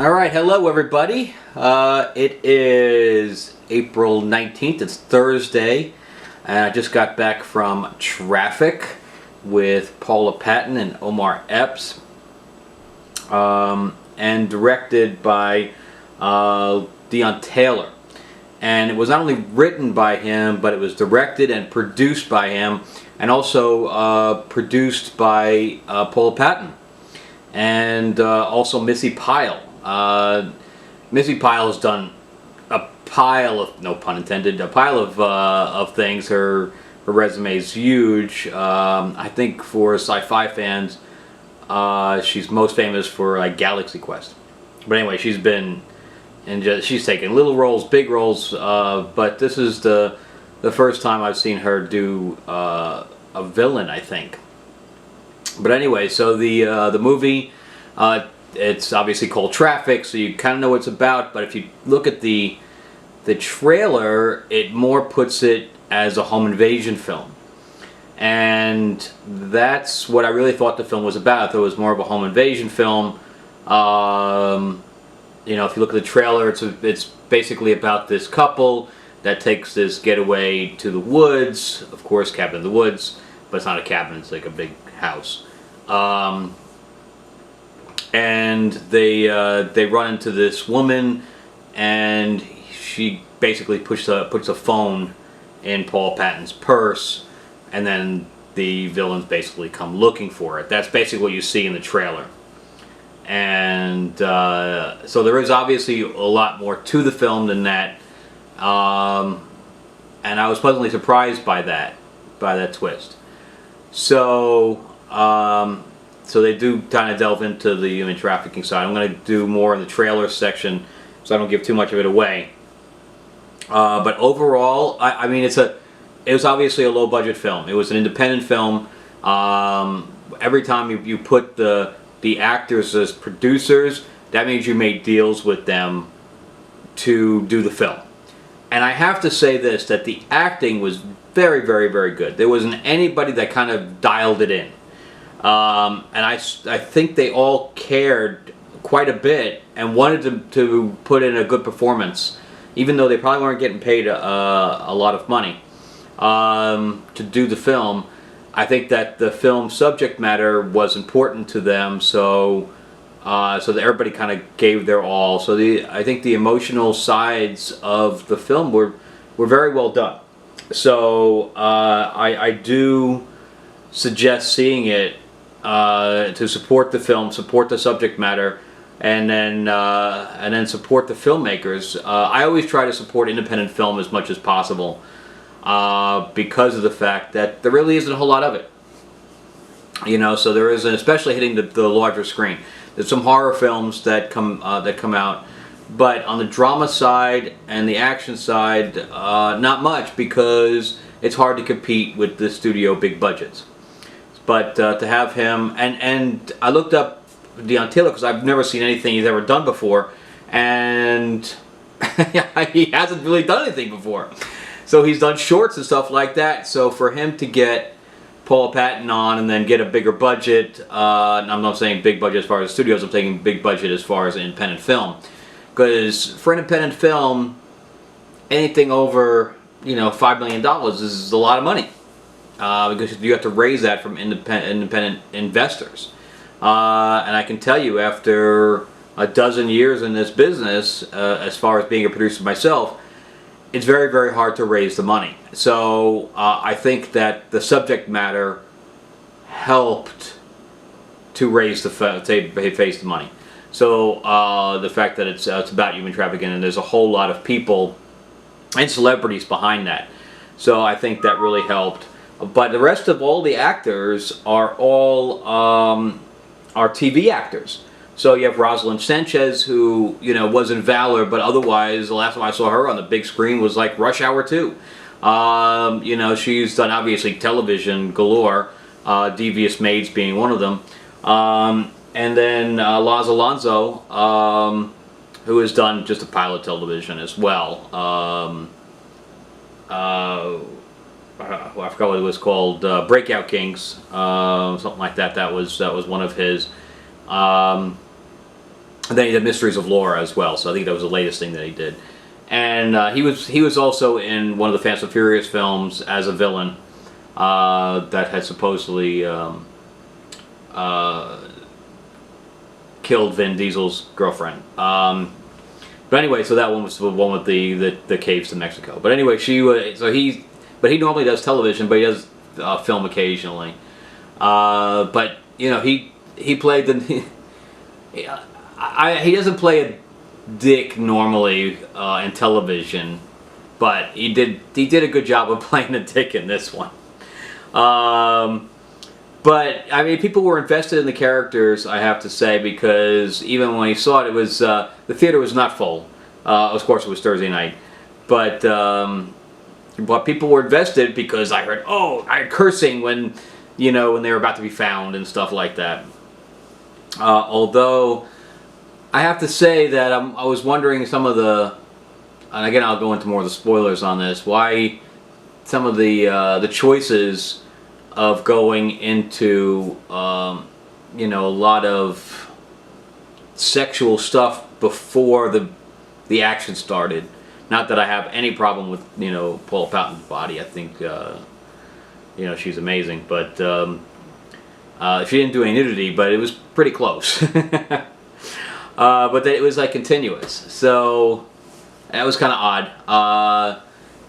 Alright, hello everybody. It is April 19th, it's Thursday, and I just got back from Traffik with Paula, Patton, and Omar Epps, and directed by Deon Taylor. And it was not only written by him, but it was directed and produced by him, and also produced by Paula Patton, and also Missi Pyle. Missi Pyle has done a pile of, no pun intended, a pile of things. Her resume is huge. I think for sci-fi fans, she's most famous for like Galaxy Quest. But anyway, she's been and she's taken little roles, big roles. But this is the first time I've seen her do a villain, I think. But anyway, so the movie. It's obviously called Traffik, so you kind of know what it's about, but if you look at the trailer, it more puts it as a home invasion film. And that's what I really thought the film was about. I thought it was more of a home invasion film. You know, if you look at the trailer, it's basically about this couple that takes this getaway to the woods. Of course, cabin in the woods, but it's not a cabin, it's like a big house. And they run into this woman, and she basically puts a phone in Paul Patton's purse, and then the villains basically come looking for it. That's basically what you see in the trailer. And so there is obviously a lot more to the film than that, and I was pleasantly surprised by that twist. So. So they do kind of delve into the human trafficking side. I'm going to do more in the trailer section, so I don't give too much of it away. But overall, I mean, it was obviously a low-budget film. It was an independent film. Every time you put the actors as producers, that means you made deals with them to do the film. And I have to say this, that the acting was very, very, very good. There wasn't anybody that kind of dialed it in. And I think they all cared quite a bit and wanted to put in a good performance, even though they probably weren't getting paid a lot of money to do the film. I think that the film subject matter was important to them, so that everybody kind of gave their all. So I think the emotional sides of the film were very well done. So I do suggest seeing it. To support the film, support the subject matter, and then support the filmmakers. I always try to support independent film as much as possible because of the fact that there really isn't a whole lot of it. You know, so there isn't, especially hitting the larger screen. There's some horror films that come out, but on the drama side and the action side, not much, because it's hard to compete with the studio big budgets. But to have him, and I looked up Deon Taylor because I've never seen anything he's ever done before, and he hasn't really done anything before. So he's done shorts and stuff like that. So for him to get Paula Patton on and then get a bigger budget, I'm not saying big budget as far as studios, I'm saying big budget as far as independent film. Because for independent film, anything over $5 million is a lot of money. Because you have to raise that from independent investors. And I can tell you, after a dozen years in this business, as far as being a producer myself, it's very, very hard to raise the money. So I think that the subject matter helped to raise face the money. So the fact that it's about human trafficking, and there's a whole lot of people and celebrities behind that. So I think that really helped. But the rest of all the actors are all are TV actors. So you have Roslyn Sanchez, who was in Valor, but otherwise the last time I saw her on the big screen was like Rush Hour 2. She's done obviously television galore, Devious Maids being one of them, and then Alonzo, who has done just a pilot television as well. I forgot what it was called, Breakout Kings, something like that. That was one of his. And then he did Mysteries of Laura as well. So I think that was the latest thing that he did. And he was also in one of the Fast and Furious films as a villain that had supposedly killed Vin Diesel's girlfriend. But anyway, so that one was the one with the caves in Mexico. But anyway, she was he normally does television, but he does film occasionally. But you know, he played the he doesn't play a dick normally in television, but he did a good job of playing a dick in this one. But I mean, people were invested in the characters, I have to say, because even when he saw it, it was the theater was not full. Of course, it was Thursday night, but people were invested because I heard cursing when they were about to be found and stuff like that. Although I have to say that I was wondering some of the, and again I'll go into more of the spoilers on this, why some of the choices of going into a lot of sexual stuff before the action started. Not that I have any problem with Paula Patton's body. I think she's amazing, but she didn't do any nudity, but it was pretty close. But it was like continuous, so that was kind of odd.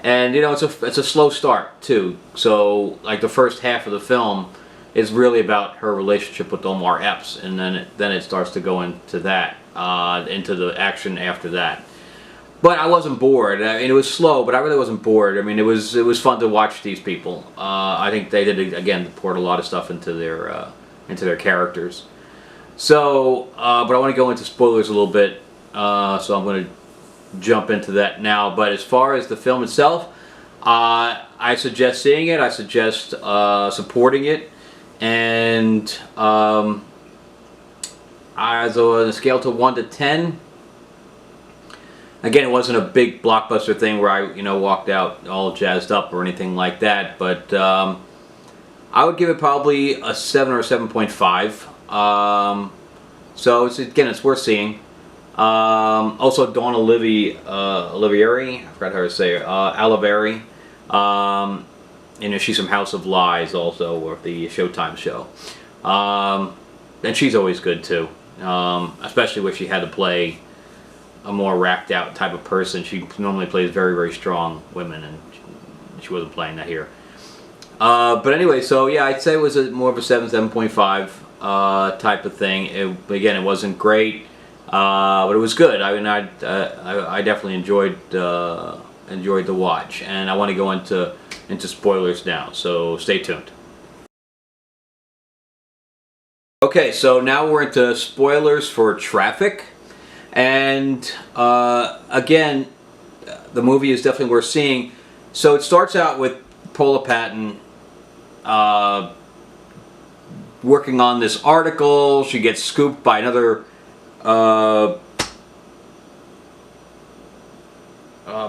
And it's a slow start too. So like the first half of the film is really about her relationship with Omar Epps, and then it starts to go into that, into the action after that. But I wasn't bored. I mean, it was slow, but I really wasn't bored. I mean, it was fun to watch these people. I think they did again poured a lot of stuff into their characters. So, but I want to go into spoilers a little bit. So I'm going to jump into that now. But as far as the film itself, I suggest seeing it. I suggest supporting it. And as on a scale to 1 to 10, again, it wasn't a big blockbuster thing where I walked out all jazzed up or anything like that. But I would give it probably a 7 or a 7.5. So it's worth seeing. Also, Dawn Olivieri, I forgot how to say her, Oliveri. She's from House of Lies also, or the Showtime show. And she's always good too, especially where she had to play a more racked out type of person. She normally plays very, very strong women, and she wasn't playing that here. But anyway, so yeah, I'd say it was more of a 7.5 type of thing. It wasn't great. But it was good. I mean, I definitely enjoyed the watch, and I want to go into spoilers now. So stay tuned. Okay, so now we're into spoilers for Traffik, and again, the movie is definitely worth seeing. So it starts out with Paula Patton working on this article. She gets scooped by another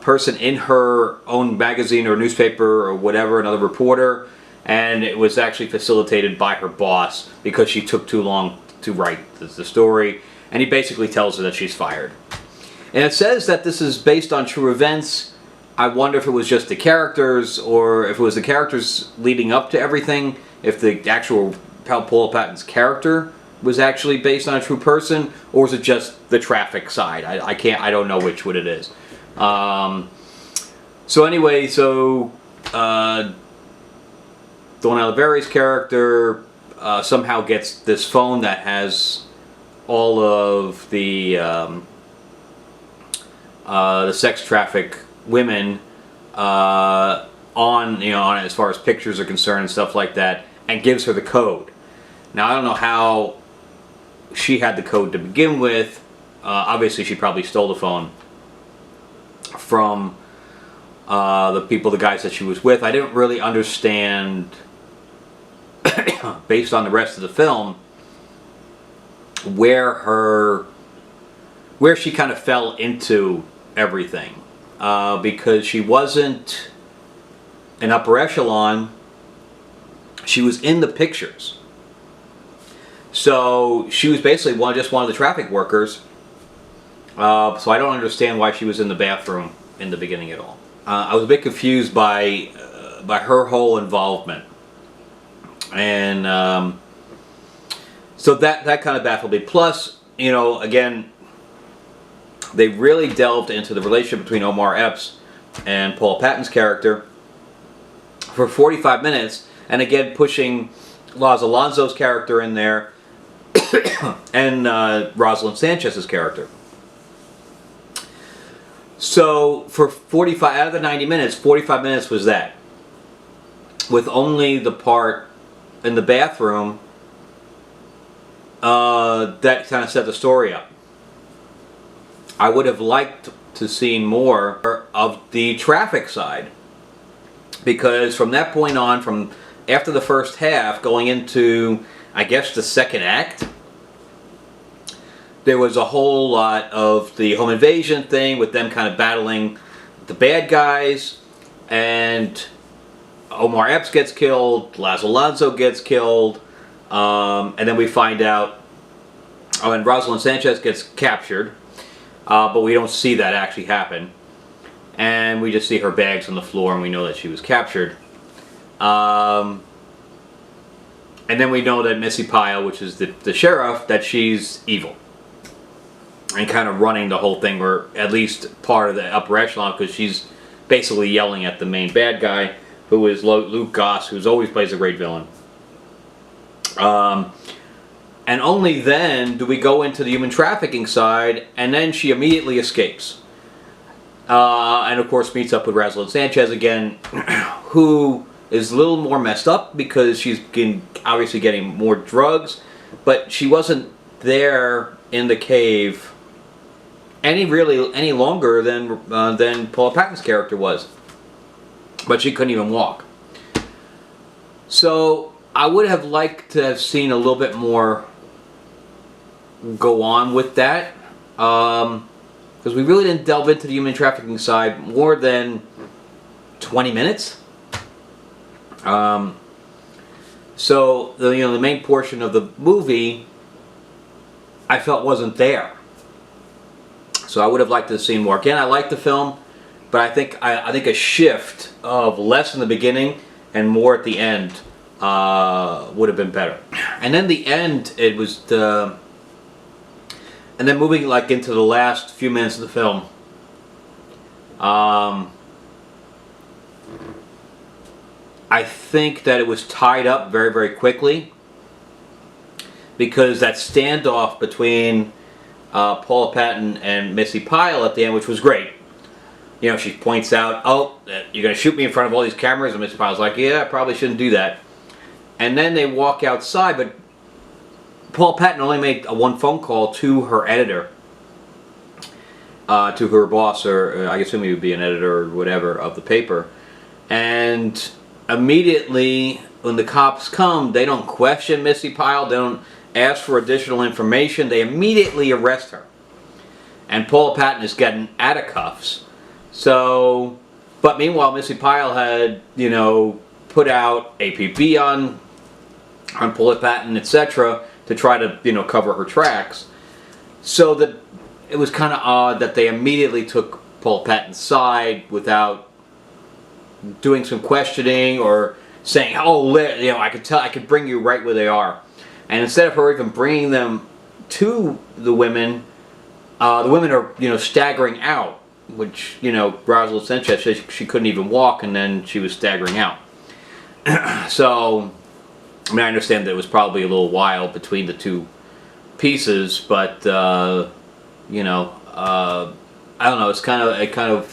person in her own magazine or newspaper or whatever, another reporter, and it was actually facilitated by her boss because she took too long to write the story, and he basically tells her that she's fired. And it says that this is based on true events. I wonder if it was just the characters, or if it was the characters leading up to everything, if the actual Paula Patton's character was actually based on a true person, or was it just the Traffik side? I don't know which one it is. So anyway, Dawn Oliveri's character somehow gets this phone that has all of the sex traffic women on as far as pictures are concerned and stuff like that, and gives her the code. Now I don't know how she had the code to begin with. Obviously, she probably stole the phone from the guys that she was with. I didn't really understand, based on the rest of the film, where she kind of fell into everything, because she wasn't an upper echelon, she was in the pictures. So she was basically just one of the traffic workers. So I don't understand why she was in the bathroom in the beginning at all. I was a bit confused by her whole involvement, and so that kind of baffled me. Plus, you know, again, they really delved into the relationship between Omar Epps and Paula Patton's character for 45 minutes, and again pushing Alonzo's character in there and Roslyn Sanchez's character. So for 45 out of the 90 minutes, 45 minutes was that, with only the part in the bathroom that kind of set the story up. I would have liked to see more of the Traffik side, because from that point on, from after the first half going into, I guess, the second act, there was a whole lot of the home invasion thing with them kind of battling the bad guys, and Omar Epps gets killed, Alonzo gets killed, and then we find out, and Roslyn Sanchez gets captured, but we don't see that actually happen, and we just see her bags on the floor and we know that she was captured. And then we know that Missi Pyle, which is the sheriff, that she's evil and kind of running the whole thing, or at least part of the upper echelon, because she's basically yelling at the main bad guy, who is Luke Goss, who's always plays a great villain. And only then do we go into the human trafficking side, and then she immediately escapes. And of course meets up with Roslyn Sanchez again, who is a little more messed up because she's obviously getting more drugs, but she wasn't there in the cave any longer than Paula Patton's character was. But she couldn't even walk. So I would have liked to have seen a little bit more go on with that, because we really didn't delve into the human trafficking side more than 20 minutes. So the main portion of the movie I felt wasn't there. So I would have liked to have seen more. Again, I like the film, but I think a shift of less in the beginning and more at the end would have been better. And then the end, it was and then moving like into the last few minutes of the film, I think that it was tied up very, very quickly, because that standoff between Paula Patton and Missi Pyle at the end, which was great. You know, she points out, "Oh, you're going to shoot me in front of all these cameras," and Missi Pyle's like, "Yeah, I probably shouldn't do that." And then they walk outside, but Paula Patton only made one phone call to her editor, to her boss, or I assume he would be an editor or whatever of the paper. And immediately, when the cops come, they don't question Missi Pyle, they don't ask for additional information, they immediately arrest her. And Paula Patton is getting out of cuffs. So, but meanwhile, Missi Pyle had, put out APB on Paula Patton, etc., to try to, cover her tracks. So that it was kind of odd that they immediately took Paula Patton's side without doing some questioning or saying, "Oh, I could bring you right where they are." And instead of her even bringing them to the women are, staggering out, which, Roslyn Sanchez said she couldn't even walk, and then she was staggering out. So, I understand that it was probably a little while between the two pieces, but, I don't know, it kind of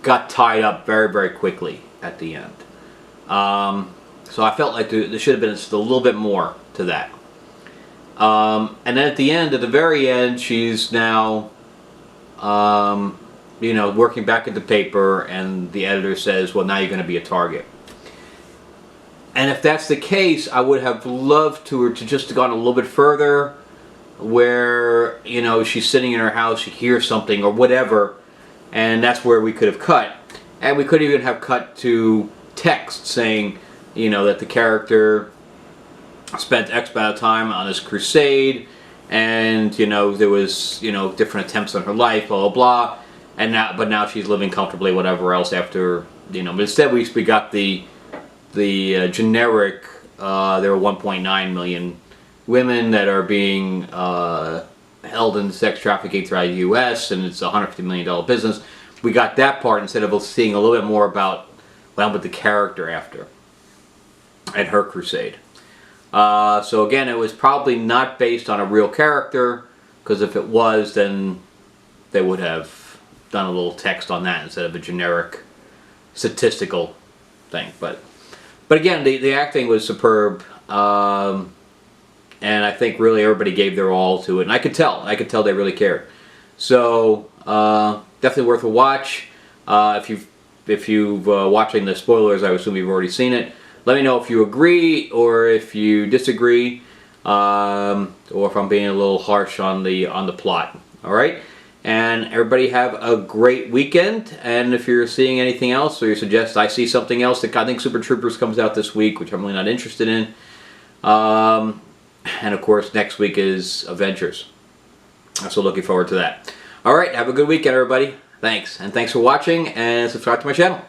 got tied up very, very quickly at the end. So I felt like there should have been just a little bit more to that. And then at the very end, she's now, working back at the paper, and the editor says, "Well, now you're going to be a target." And if that's the case, I would have loved to just have gone a little bit further, where, she's sitting in her house, she hears something or whatever, and that's where we could have cut. And we could even have cut to text saying, you know, that the character spent X amount of time on this crusade, and you know there was, you know, different attempts on her life, blah blah blah, and now she's living comfortably, whatever else after, you know. But instead we got the generic. There are 1.9 million women that are being held in sex trafficking throughout the U.S. and it's a $150 million business. We got that part instead of seeing a little bit more about what happened with the character after and her crusade. So again, it was probably not based on a real character, because if it was, then they would have done a little text on that instead of a generic statistical thing. But again, the acting was superb, and I think really everybody gave their all to it, and I could tell they really cared. So definitely worth a watch. If you've watching the spoilers, I assume you've already seen it. Let me know if you agree or if you disagree, or if I'm being a little harsh on the plot. All right, and everybody have a great weekend. And if you're seeing anything else, or you suggest I see something else, I think Super Troopers comes out this week, which I'm really not interested in. And of course, next week is Avengers. So looking forward to that. All right, have a good weekend, everybody. Thanks, and thanks for watching, and subscribe to my channel.